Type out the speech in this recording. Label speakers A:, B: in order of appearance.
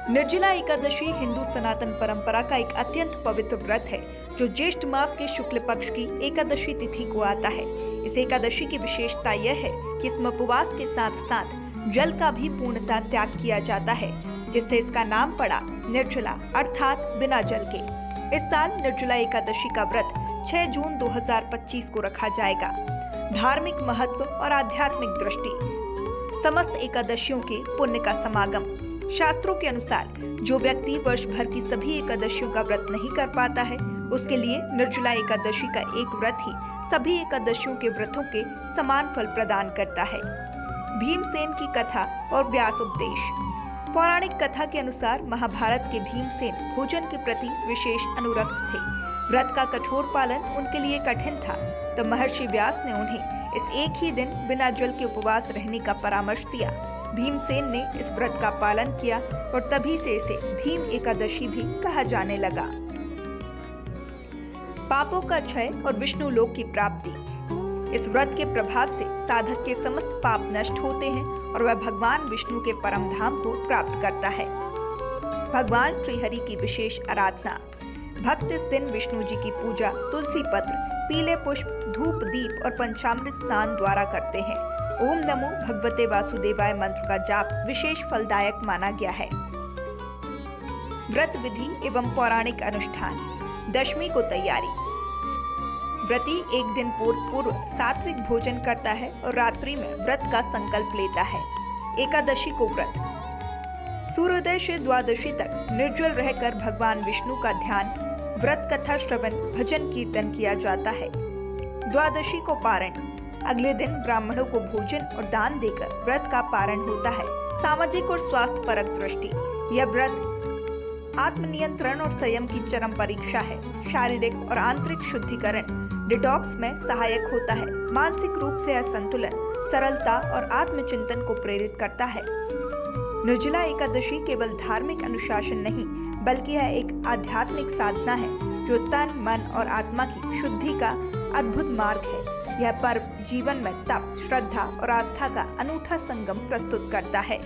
A: निर्जला एकादशी हिंदू सनातन परंपरा का एक अत्यंत पवित्र व्रत है जो ज्येष्ठ मास के शुक्ल पक्ष की एकादशी तिथि को आता है। इस एकादशी की विशेषता यह है कि इसमें उपवास के साथ साथ जल का भी पूर्णतः त्याग किया जाता है, जिससे इसका नाम पड़ा निर्जला अर्थात बिना जल के। इस साल निर्जला एकादशी का व्रत 6 जून 2025 को रखा जाएगा। धार्मिक महत्व और आध्यात्मिक दृष्टि, समस्त एकादशियों के पुण्य का समागम। शास्त्रों के अनुसार जो व्यक्ति वर्ष भर की सभी एकादशियों का व्रत नहीं कर पाता है, उसके लिए निर्जला एकादशी का एक व्रत ही सभी एकादशियों के व्रतों के समान फल प्रदान करता है। भीमसेन की कथा और व्यास उपदेश। पौराणिक कथा के अनुसार महाभारत के भीमसेन भोजन के प्रति विशेष अनुरक्त थे। व्रत का कठोर पालन उनके लिए कठिन था, तो महर्षि व्यास ने उन्हें इस एक ही दिन बिना जल के उपवास रहने का परामर्श दिया। भीमसेन ने इस व्रत का पालन किया और तभी से इसे भीम एकादशी भी कहा जाने लगा। पापों का क्षय और विष्णु लोक की प्राप्ति। इस व्रत के प्रभाव से साधक के समस्त पाप नष्ट होते हैं और वह भगवान विष्णु के परम धाम को प्राप्त करता है। भगवान श्रीहरि की विशेष आराधना। भक्त इस दिन विष्णु जी की पूजा तुलसी पत्र, पीले पुष्प, धूप, दीप और पंचामृत स्नान द्वारा करते हैं। ओम नमो भगवते वासुदेवाय मंत्र का जाप विशेष फलदायक माना गया है। व्रत विधि एवं पौराणिक अनुष्ठान। दशमी को तैयारी। व्रती एक दिन पूर्व सात्विक भोजन करता है और रात्रि में व्रत का संकल्प लेता है। एकादशी को व्रत। सूर्योदय से द्वादशी तक निर्जल रहकर भगवान विष्णु का ध्यान, व्रत कथा श्रवण, भजन कीर्तन किया जाता है। द्वादशी को पारण। अगले दिन ब्राह्मणों को भोजन और दान देकर व्रत का पारण होता है। सामाजिक और स्वास्थ्य परक दृष्टि। यह व्रत आत्मनियंत्रण और संयम की चरम परीक्षा है। शारीरिक और आंतरिक शुद्धिकरण, डिटॉक्स में सहायक होता है। मानसिक रूप से असंतुलन, सरलता और आत्मचिंतन को प्रेरित करता है। निर्जला एकादशी केवल धार्मिक अनुशासन नहीं, बल्कि यह एक आध्यात्मिक साधना है जो तन, मन और आत्मा की शुद्धि का अद्भुत मार्ग है। यह पर्व जीवन में तप, श्रद्धा और आस्था का अनूठा संगम प्रस्तुत करता है।